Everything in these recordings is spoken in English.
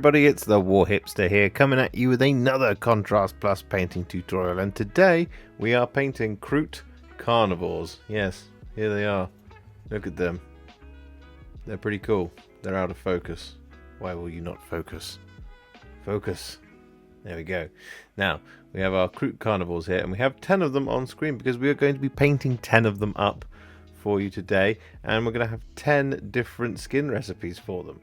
everybody, it's the Warhipster here, coming at you with another Contrast Plus painting tutorial, and today we are painting Kroot Carnivores. Yes, here they are. Look at them. They're pretty cool. They're out of focus. Why will you not focus? Focus. There we go. Now, we have our Kroot Carnivores here, and we have 10 of them on screen because we are going to be painting 10 of them up for you today, and we're going to have 10 different skin recipes for them.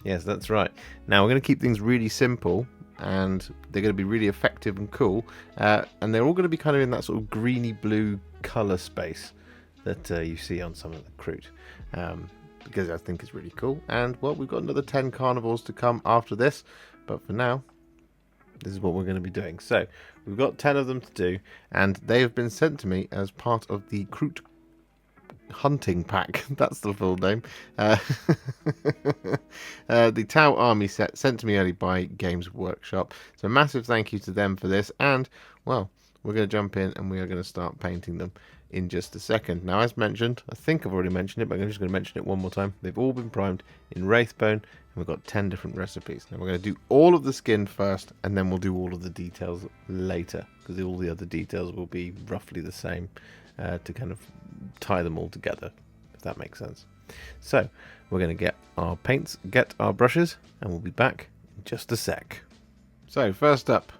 Yes, that's right. Now, we're going to keep things really simple, and they're going to be really effective and cool, and they're all going to be kind of in that sort of greeny blue colour space that you see on some of the Kroot, because I think it's really cool. And, well, we've got another 10 carnivores to come after this, but for now, this is what we're going to be doing. So, we've got 10 of them to do, and they have been sent to me as part of the Kroot hunting pack. That's the full name. The Tau Army set sent to me early by Games Workshop. So massive thank you to them for this. And, well, we're going to jump in and we are going to start painting them in just a second. Now, as mentioned, I think I've already mentioned it, but I'm just going to mention it one more time. They've all been primed in Wraithbone, and we've got 10 different recipes. Now, we're going to do all of the skin first, and then we'll do all of the details later, because all the other details will be roughly the same, to kind of tie them all together, if that makes sense. So we're going to get our paints, get our brushes, and we'll be back in just a sec. So first up,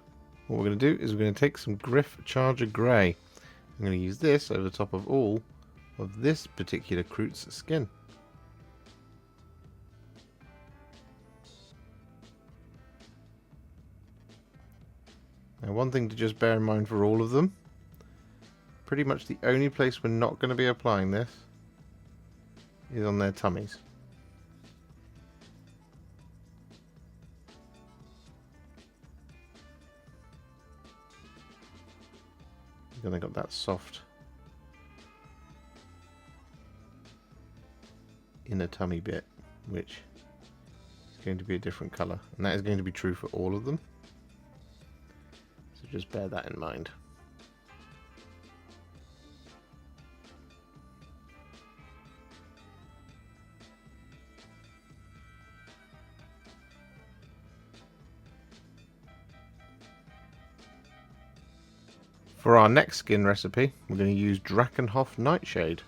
what we're going to do is we're going to take some Gryph-Charger Grey. I'm going to use this over the top of all of this particular Kroot's skin. Now, one thing to just bear in mind for all of them, pretty much the only place we're not going to be applying this is on their tummies. Then I got that soft inner tummy bit, which is going to be a different colour, and that is going to be true for all of them. So just bear that in mind. For our next skin recipe, we're going to use Drakenhof Nightshade.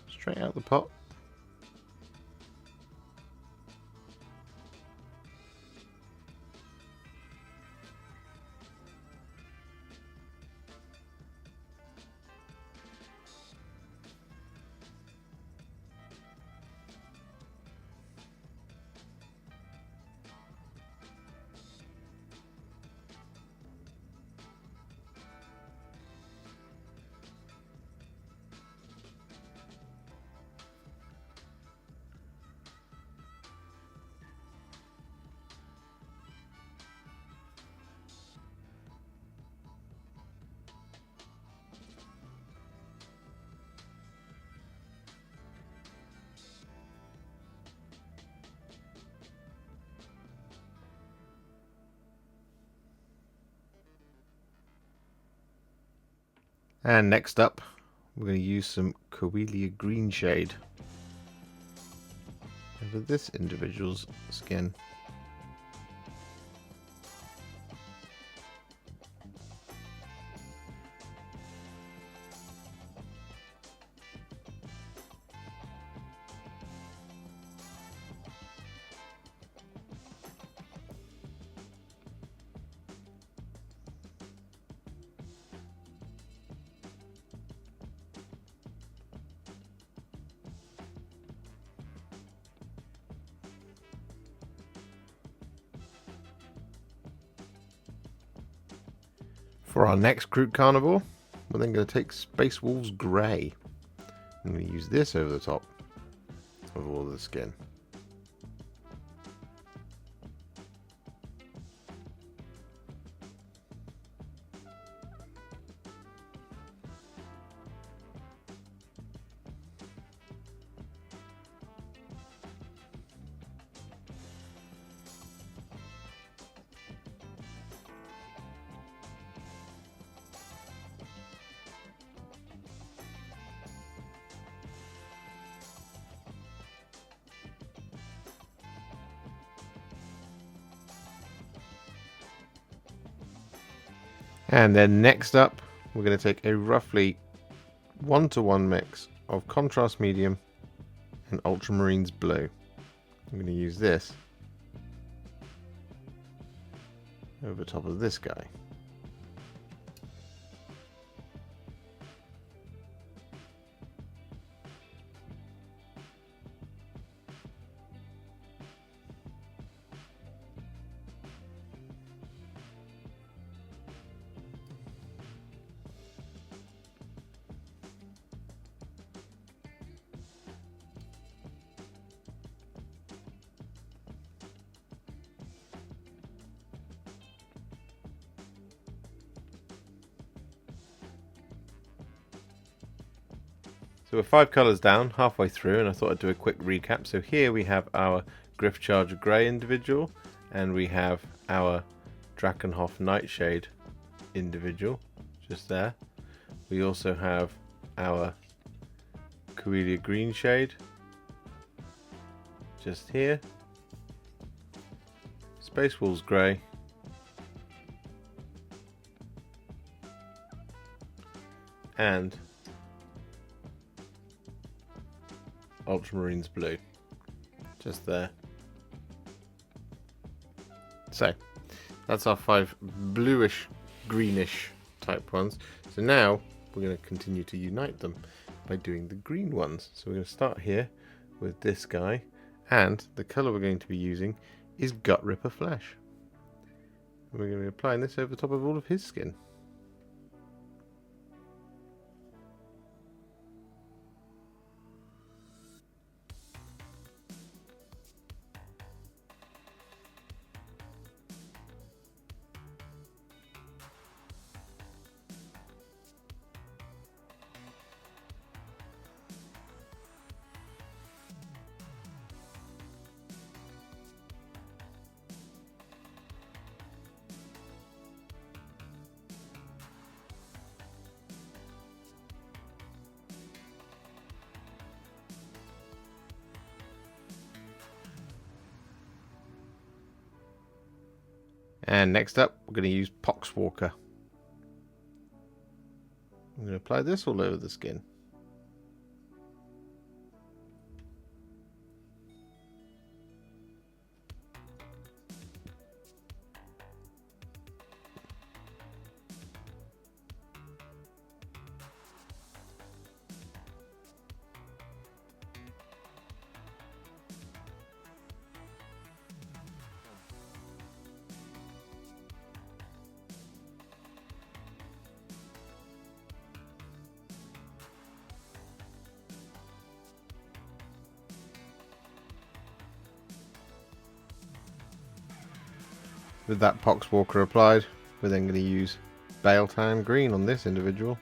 Straight out the pot. And next up, we're going to use some Coelia Greenshade over this individual's skin. For our next Kroot Carnivore, we're then going to take Space Wolves Grey. I'm going to use this over the top of all of the skin. And then next up, we're going to take a roughly 1-to-1 mix of Contrast Medium and Ultramarines Blue. I'm going to use this over top of this guy. So we're 5 colours down, halfway through, and I thought I'd do a quick recap. So here we have our Gryph-Charger Grey individual, and we have our Drakenhof Nightshade individual, just there. We also have our Coelia Greenshade, just here. Space Wolves Grey, and Ultramarines Blue, just there. So that's our 5 bluish greenish type ones. So now we're going to continue to unite them by doing the green ones. So we're going to start here with this guy, and the colour we're going to be using is Gutrippa Flesh. And we're going to be applying this over the top of all of his skin. And next up, we're going to use Poxwalker. I'm going to apply this all over the skin. With that Poxwalker applied, we're then going to use Biel-Tan Green on this individual.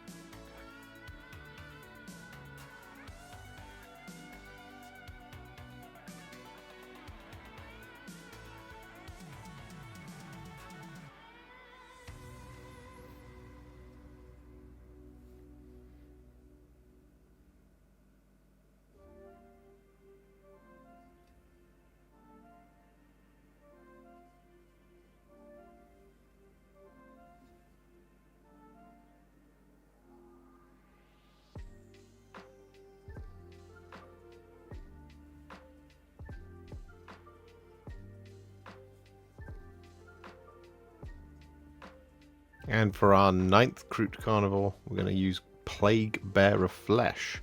And for our 9th Kroot Carnivore, we're going to use Plaguebearer Flesh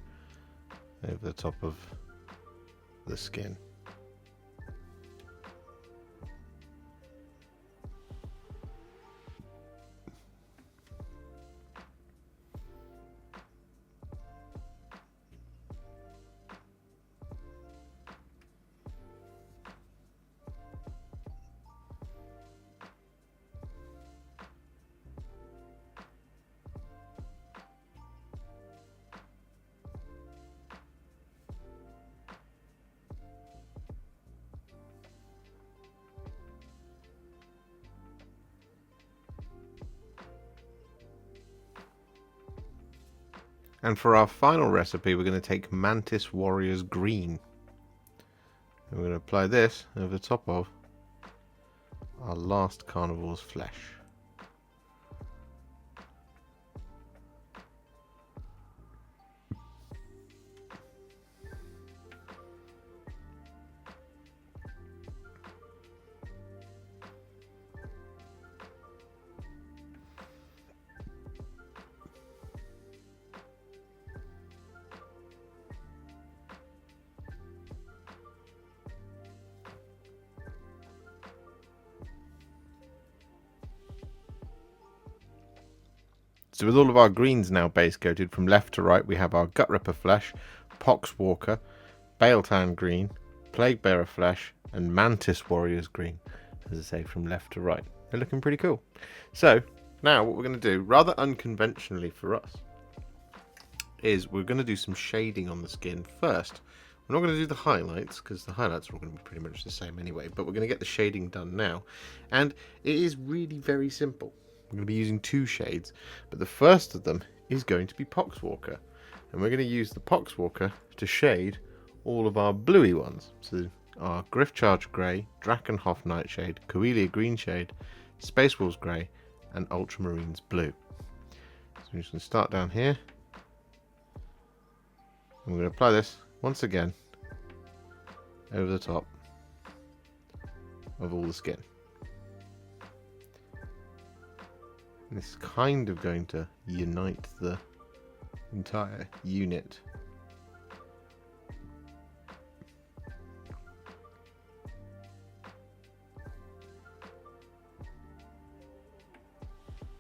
over the top of the skin. And for our final recipe, we're going to take Mantis Warriors Green. And we're going to apply this over the top of our last Carnivore's flesh. So with all of our greens now base coated from left to right, we have our Gutrippa Flesh, Poxwalker, Biel-Tan Green, Plaguebearer Flesh, and Mantis Green, as I say, from left to right. They're looking pretty cool. So now what we're going to do, rather unconventionally for us, is we're going to do some shading on the skin first. We're not going to do the highlights, because the highlights are all going to be pretty much the same anyway, but we're going to get the shading done now. And it is really very simple. We're going to be using 2 shades, but the first of them is going to be Poxwalker. And we're going to use the Poxwalker to shade all of our bluey ones. So our Gryph-Charger Grey, Drakenhof Nightshade, Coelia Greenshade, Space Wolves Grey, and Ultramarines Blue. So we're just going to start down here. And we're going to apply this once again over the top of all the skin. And this is kind of going to unite the entire unit.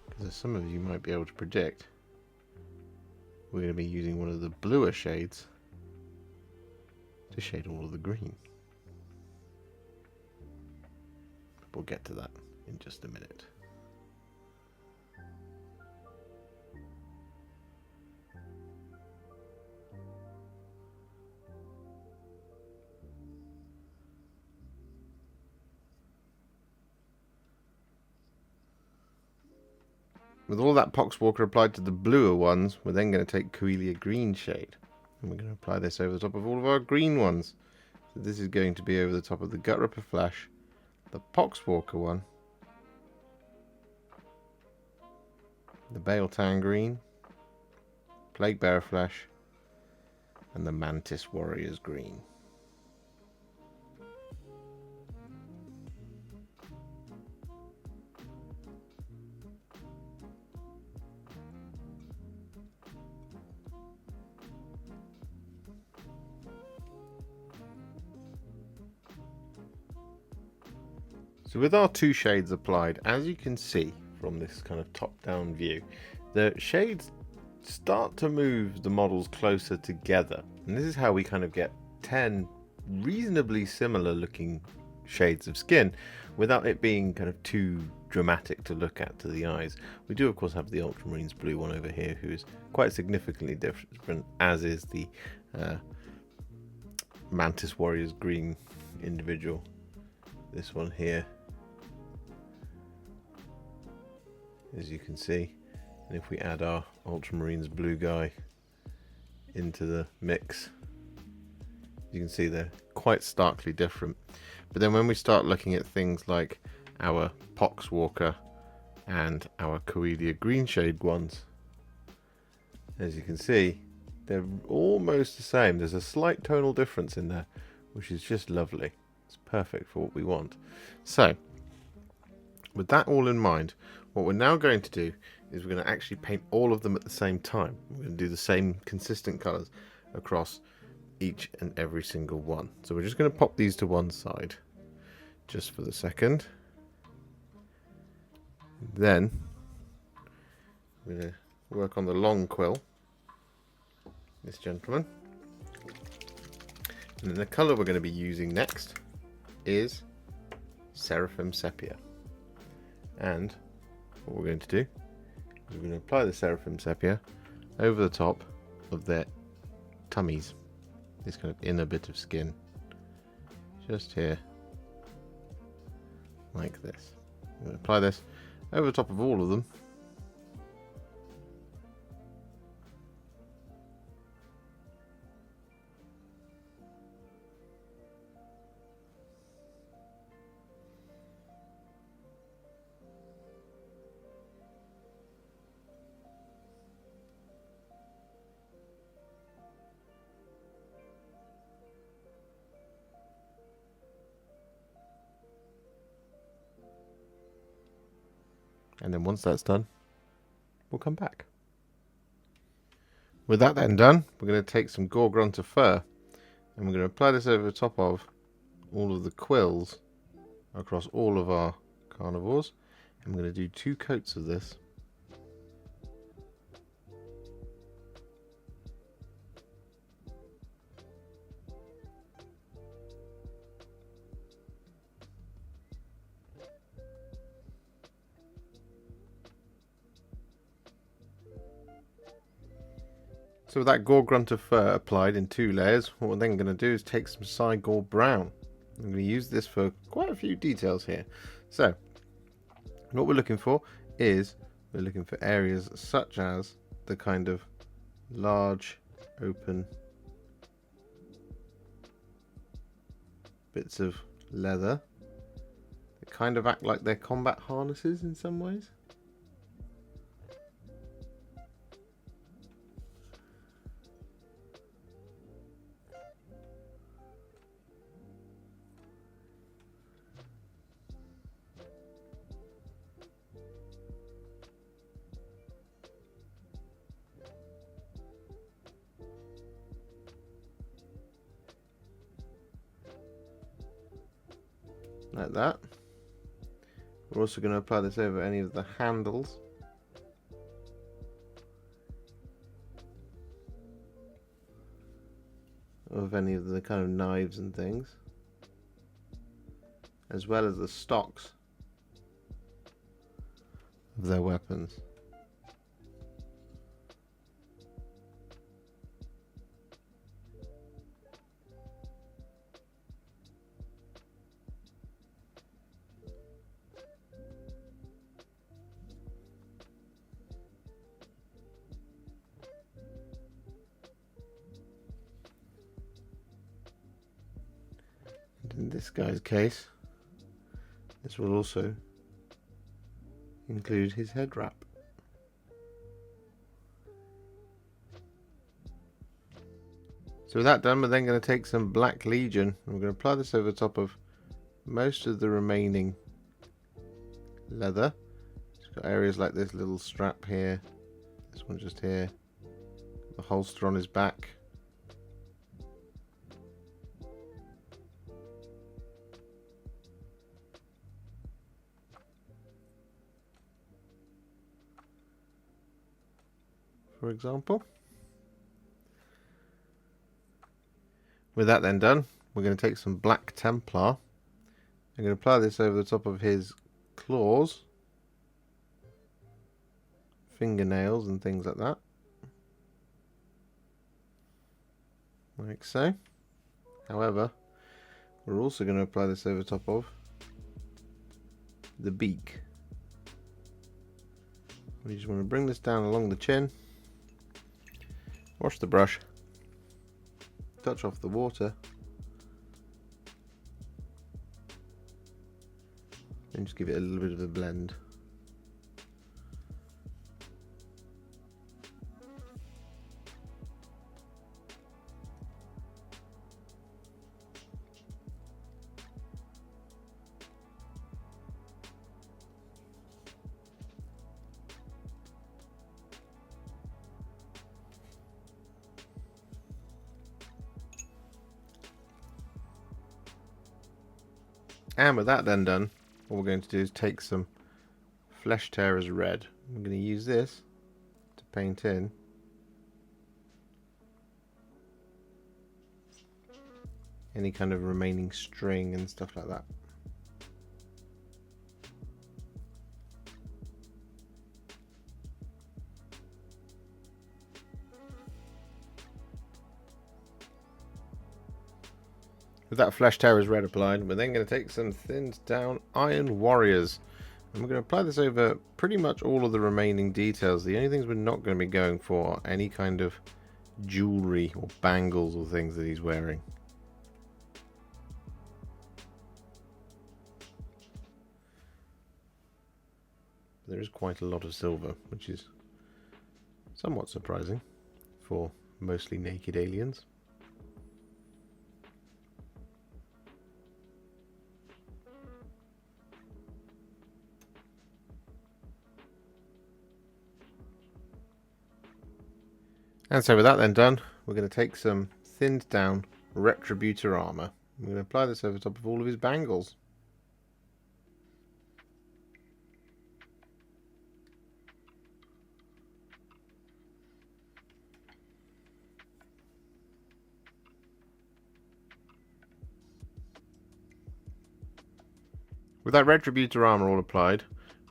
Because as some of you might be able to predict, we're going to be using one of the bluer shades to shade all of the green. We'll get to that in just a minute. With all that Poxwalker applied to the bluer ones, we're then going to take Coelia Greenshade. And we're going to apply this over the top of all of our green ones. So this is going to be over the top of the Gutrippa Flesh, the Poxwalker one, the Biel-Tan Green, Plaguebearer Flesh, and the Mantis Green. So with our 2 shades applied, as you can see from this kind of top-down view, the shades start to move the models closer together. And this is how we kind of get 10 reasonably similar looking shades of skin without it being kind of too dramatic to look at to the eyes. We do of course have the Ultramarines Blue one over here, who is quite significantly different, as is the Mantis Green individual. This one here, as you can see. And if we add our Ultramarines Blue guy into the mix, you can see they're quite starkly different. But then when we start looking at things like our Poxwalker and our Coelia Greenshade ones, as you can see, they're almost the same. There's a slight tonal difference in there, which is just lovely. It's perfect for what we want. So with that all in mind, what we're now going to do is we're going to actually paint all of them at the same time. We're going to do the same consistent colours across each and every single one. So we're just going to pop these to one side just for the second. Then we're going to work on the long quill, this gentleman. And then the colour we're going to be using next is Seraphim Sepia. And what we're going to do is we're going to apply the Seraphim Sepia over the top of their tummies, this kind of inner bit of skin, just here, like this. I'm going to apply this over the top of all of them. And then once that's done, we'll come back. With that then done, we're going to take some Gore-Grunta Fur and we're going to apply this over the top of all of the quills across all of our carnivores. And we're going to do 2 coats of this So with that Gore-Grunta Fur applied in 2 layers, what we're then going to do is take some Cygor Brown. I'm going to use this for quite a few details here. So, what we're looking for is, we're looking for areas such as the kind of large, open bits of leather that kind of act like they're combat harnesses in some ways. Like that. We're also going to apply this over any of the handles. Of any of the kind of knives and things. As well as the stocks of their weapons. In this guy's case, this will also include his head wrap. So with that done, we're then going to take some Black Legion and we're going to apply this over the top of most of the remaining leather. It's got areas like this little strap here, this one just here, the holster on his back. For example. With that then done, we're going to take some Black Templar. I'm going to apply this over the top of his claws, fingernails and things like that. Like so. However, we're also going to apply this over the top of the beak. We just want to bring this down along the chin. Wash the brush, touch off the water, and just give it a little bit of a blend. And with that then done, what we're going to do is take some Flesh Tearers Red. I'm going to use this to paint in any kind of remaining string and stuff like that. With that Flesh Tearers Red applied, we're then going to take some thinned down Iron Warriors. And we're going to apply this over pretty much all of the remaining details. The only things we're not going to be going for are any kind of jewellery or bangles or things that he's wearing. There is quite a lot of silver, which is somewhat surprising for mostly naked aliens. And so with that then done, we're going to take some thinned down Retributor Armour. We're going to apply this over the top of all of his bangles. With that Retributor Armour all applied,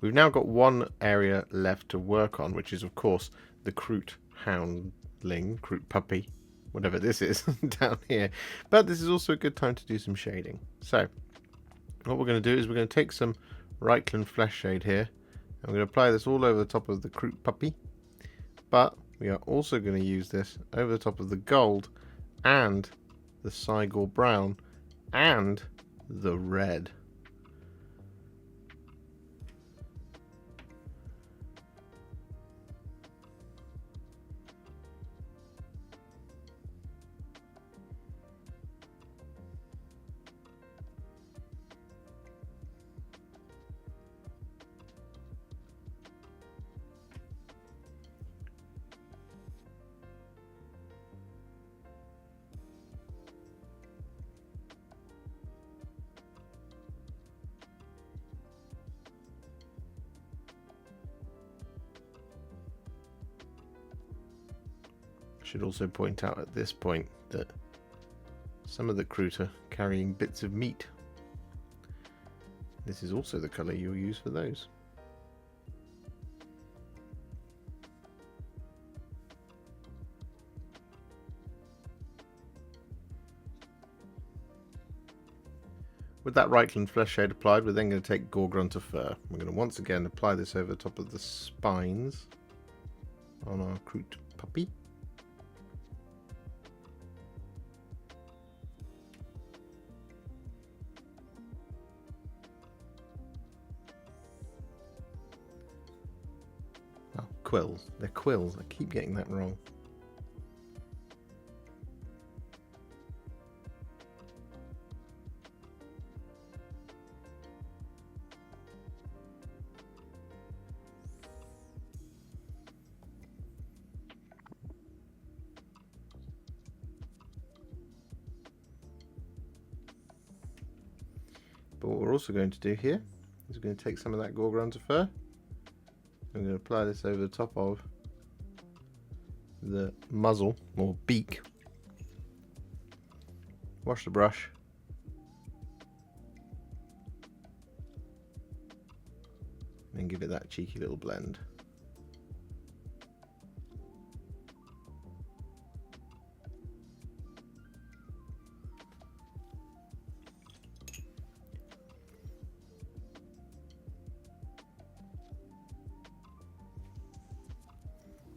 we've now got one area left to work on, which is of course the Kroot hound Krootling, Kroot Puppy, whatever this is, down here. But this is also a good time to do some shading. So, what we're going to do is we're going to take some Reikland Fleshshade here. And we're going to apply this all over the top of the Kroot Puppy. But we are also going to use this over the top of the gold and the Cygor Brown and the red. Should also point out at this point that some of the Kroot are carrying bits of meat. This is also the colour you'll use for those. With that Reikland Fleshshade applied, we're then going to take Gore-Grunta Fur. We're going to once again apply this over the top of the spines on our Kroot Puppy. Oh, quills. They're quills. I keep getting that wrong. But what we're also going to do here is we're going to take some of that Gore-Grunta Fur. I'm going to apply this over the top of the muzzle or beak. Wash the brush. And give it that cheeky little blend.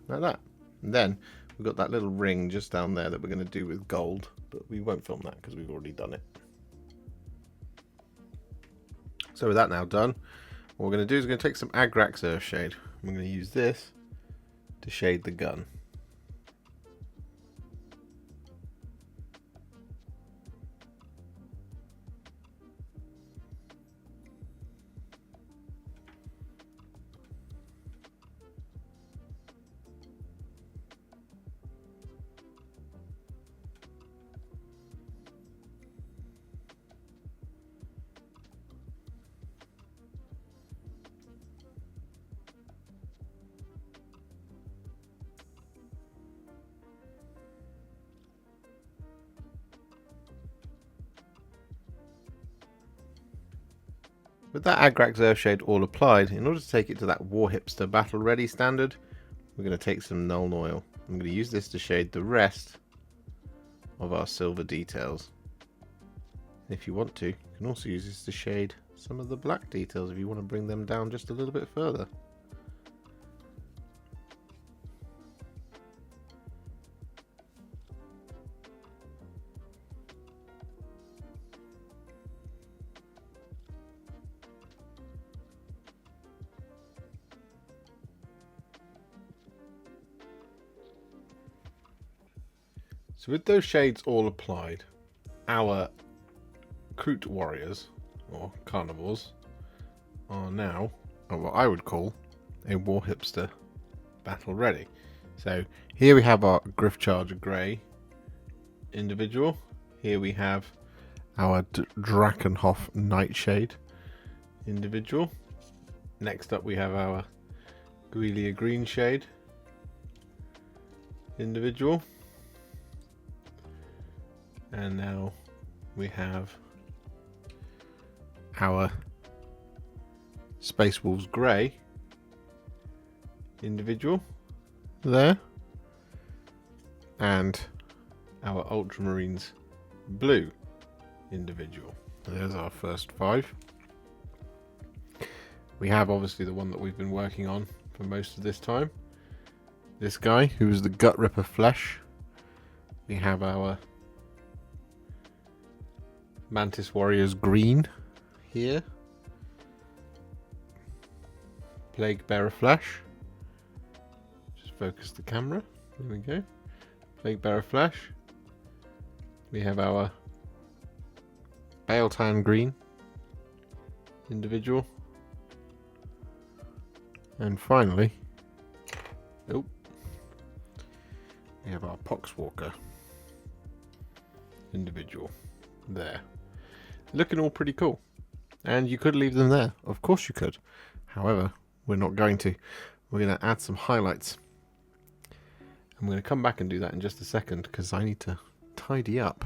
Like that. And then we've got that little ring just down there that we're going to do with gold, but we won't film that because we've already done it. So with that now done, what we're going to do is we're going to take some Agrax Earthshade. We're going to use this to shade the gun. With that Agrax Earthshade all applied, in order to take it to that Warhipster Battle Ready standard, we're going to take some Nuln Oil. I'm going to use this to shade the rest of our silver details. And if you want to, you can also use this to shade some of the black details if you want to bring them down just a little bit further. So with those shades all applied, our Kroot warriors, or carnivores, are now what I would call a Warhipster battle ready. So here we have our Gryph-Charger Grey individual. Here we have our Drakenhof Nightshade individual. Next up we have our Coelia Greenshade individual. And now we have our Space Wolves Grey individual there. and our Ultramarines Blue individual. There's our first 5. We have obviously the one that we've been working on for most of this time. This guy, who is the Gutrippa Flesh. We have our Mantis Warriors Green here. Plaguebearer Flesh. Just focus the camera. There we go. Plaguebearer Flesh. We have our Biel-Tan Green individual. And finally, we have our Poxwalker individual there. Looking all pretty cool. And you could leave them there. Of course you could. However, we're not going to. We're going to add some highlights. I'm going to come back and do that in just a second because I need to tidy up.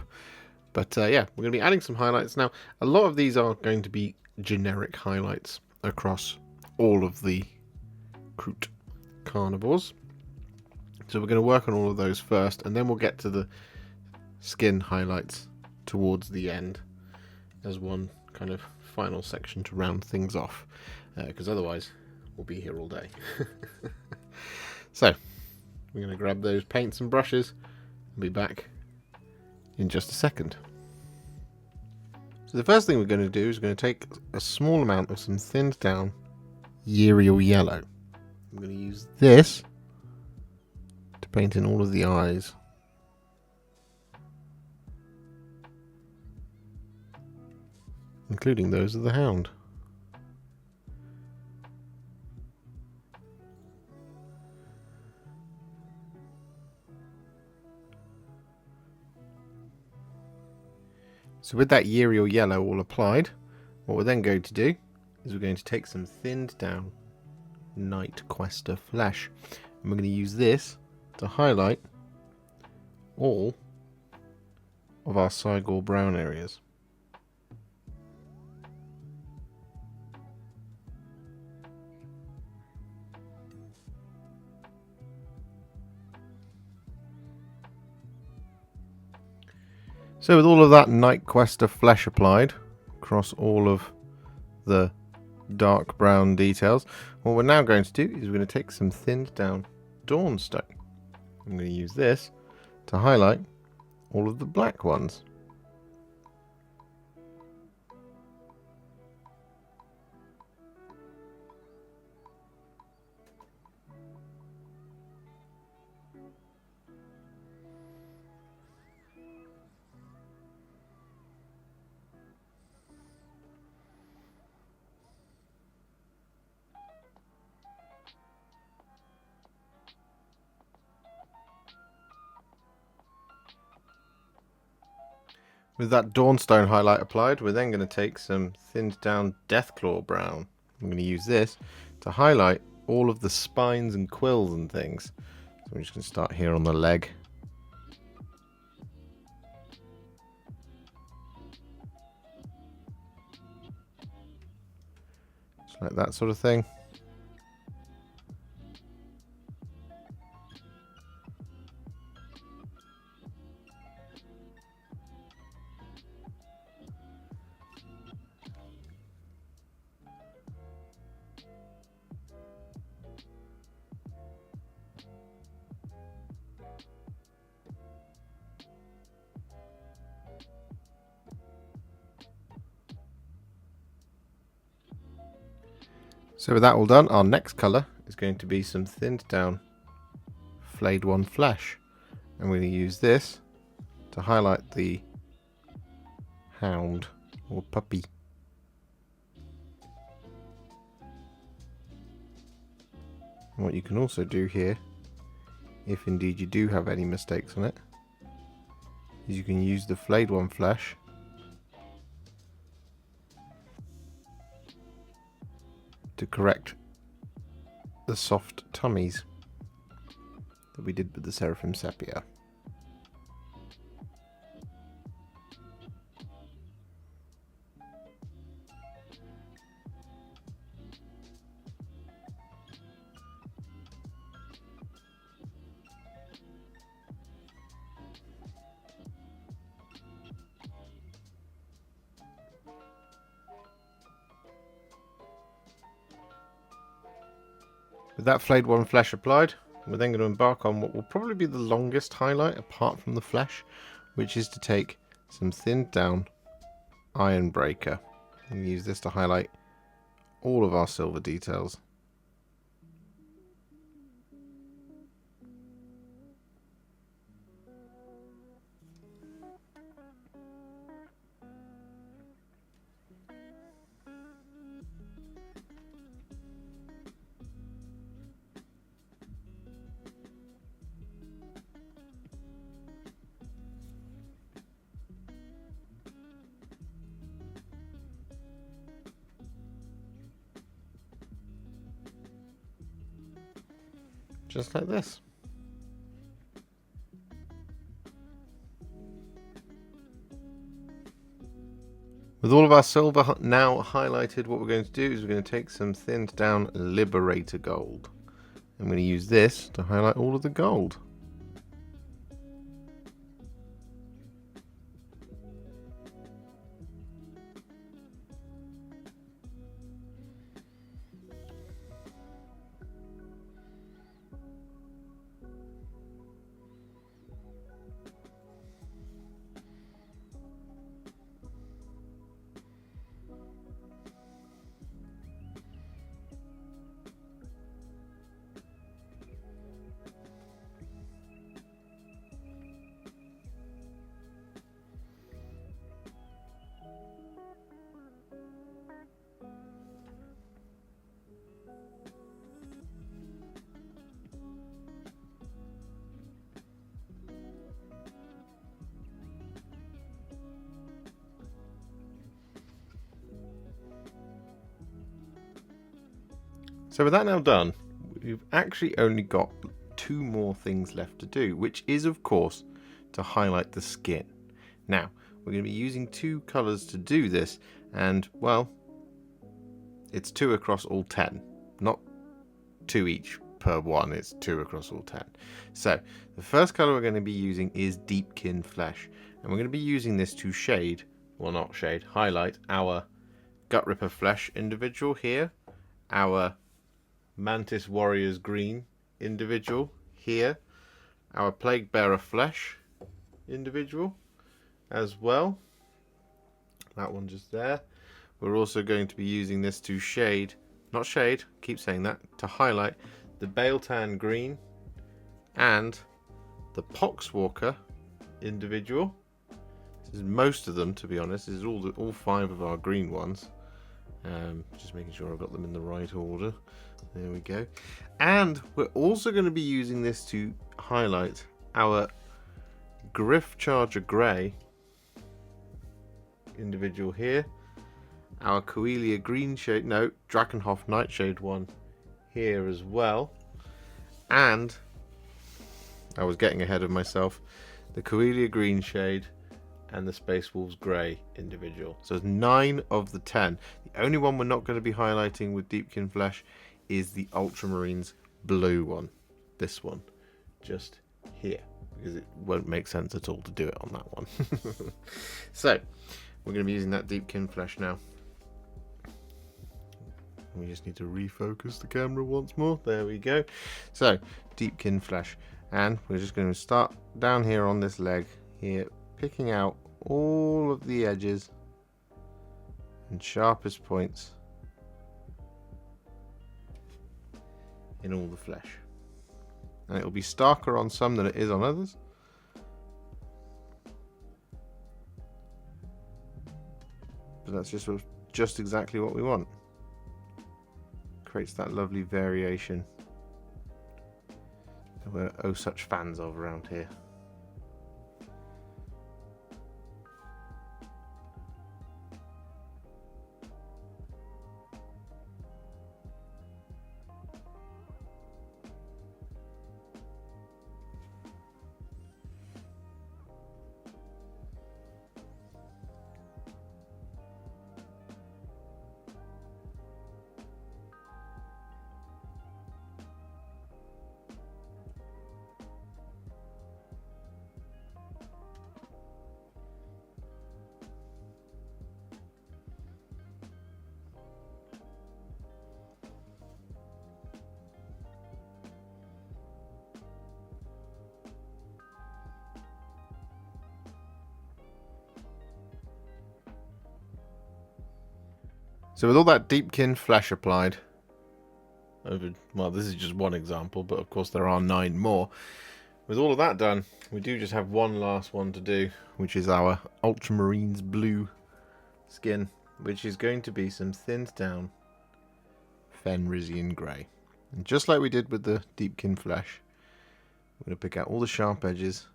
But yeah, we're going to be adding some highlights. Now, a lot of these are going to be generic highlights across all of the Kroot Carnivores. So we're going to work on all of those first, and then we'll get to the skin highlights towards the end as one kind of final section to round things off, because otherwise we'll be here all day. So we're going to grab those paints and brushes and be back in just a second. So the first thing we're going to do is going to take a small amount of some thinned down Yriel Yellow. I'm going to use this to paint in all of the eyes. Including those of the hound. So with that Yriel Yellow all applied, what we're then going to do is we're going to take some thinned down Knight-Questor Flesh, and we're going to use this to highlight all of our Cygor Brown areas. So with all of that Knight-Questor Flesh applied across all of the dark brown details, what we're now going to do is we're going to take some thinned down Dawnstone. I'm going to use this to highlight all of the black ones. With that Dawnstone highlight applied, we're then going to take some thinned down Deathclaw Brown. I'm going to use this to highlight all of the spines and quills and things. So I'm just going to start here on the leg. Just like that sort of thing. So with that all done, our next colour is going to be some thinned down Flayed One Flesh. And we're going to use this to highlight the hound or puppy. And what you can also do here, if indeed you do have any mistakes on it, is you can use the Flayed One Flesh to correct the soft tummies that we did with the Seraphim Sepia. With that Flayed One Flesh applied, we're then going to embark on what will probably be the longest highlight apart from the flesh, which is to take some thinned down Ironbreaker and use this to highlight all of our silver details. Just like this. With all of our silver now highlighted, what we're going to do is we're going to take some thinned down Liberator Gold. I'm going to use this to highlight all of the gold. So with that now done, we've actually only got 2 more things left to do, which is of course to highlight the skin. Now, we're going to be using 2 colours to do this, and well, it's 2 across all 10, not 2 each per one, it's 2 across all 10. So, the first colour we're going to be using is Deepkin Flesh, and we're going to be using this to shade, well not shade, highlight our Gutrippa Flesh individual here, our Mantis Warriors Green individual here, our Plaguebearer Flesh individual as well, that one just there. We're also going to be using this to shade, not shade, keep saying that, to highlight the Biel-Tan Green and the Poxwalker individual. This is most of them, to be honest. This is all 5 of our green ones. Just making sure I've got them in the right order. There we go. And we're also going to be using this to highlight our Gryph-Charger Grey individual here, our Coelia Greenshade, no, Drakenhof Nightshade one here as well, and I was getting ahead of myself, the Coelia Greenshade and the Space Wolves Grey individual. So it's 9 of the 10. The only one we're not going to be highlighting with Deepkin Flesh is the Ultramarines Blue one. This one, just here, because it won't make sense at all to do it on that one. So, we're going to be using that Deepkin Flesh now. We just need to refocus the camera once more. There we go. So, Deepkin Flesh. And we're just going to start down here on this leg here, picking out all of the edges and sharpest points in all the flesh. And it will be starker on some than it is on others. But that's just exactly what we want. Creates that lovely variation that we're oh such fans of around here. So with all that Deepkin Flesh applied, well, this is just one example, but of course there are 9 more. With all of that done, we do just have one last one to do, which is our Ultramarines Blue skin, which is going to be some thinned down Fenrisian Grey. And just like we did with the Deepkin Flesh, we're going to pick out all the sharp edges.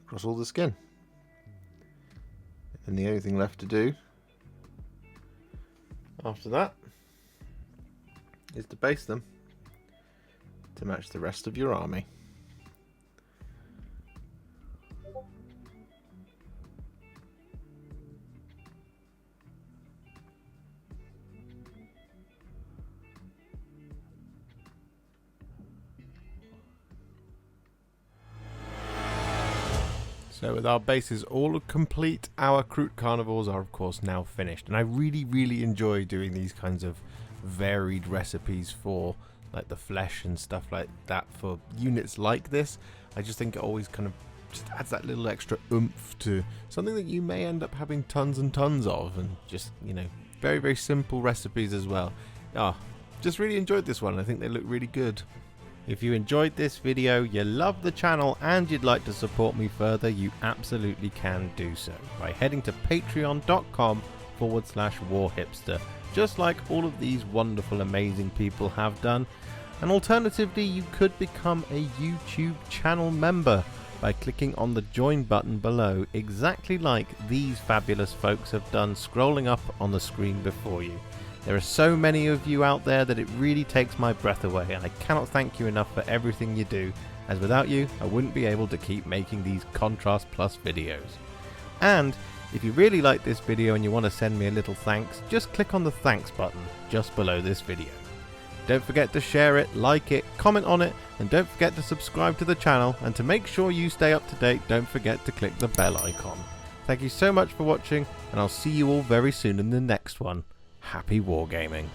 Across all the skin. And the only thing left to do after that is to base them to match the rest of your army. So with our bases all complete, our Kroot Carnivores are of course now finished. And I really enjoy doing these kinds of varied recipes for like the flesh and stuff like that for units like this. I just think it always kind of just adds that little extra oomph to something that you may end up having tons and tons of, and just, you know, very simple recipes as well. Just really enjoyed this one. I think they look really good. If you enjoyed this video, you love the channel, and you'd like to support me further, you absolutely can do so by heading to patreon.com/Warhipster, just like all of these wonderful, amazing people have done. And alternatively, you could become a YouTube channel member by clicking on the join button below, exactly like these fabulous folks have done, scrolling up on the screen before you. There are so many of you out there that it really takes my breath away, and I cannot thank you enough for everything you do, as without you I wouldn't be able to keep making these Contrast Plus videos. And if you really like this video and you want to send me a little thanks, just click on the thanks button just below this video. Don't forget to share it, like it, comment on it, and don't forget to subscribe to the channel, and to make sure you stay up to date, don't forget to click the bell icon. Thank you so much for watching, and I'll see you all very soon in the next one. Happy wargaming.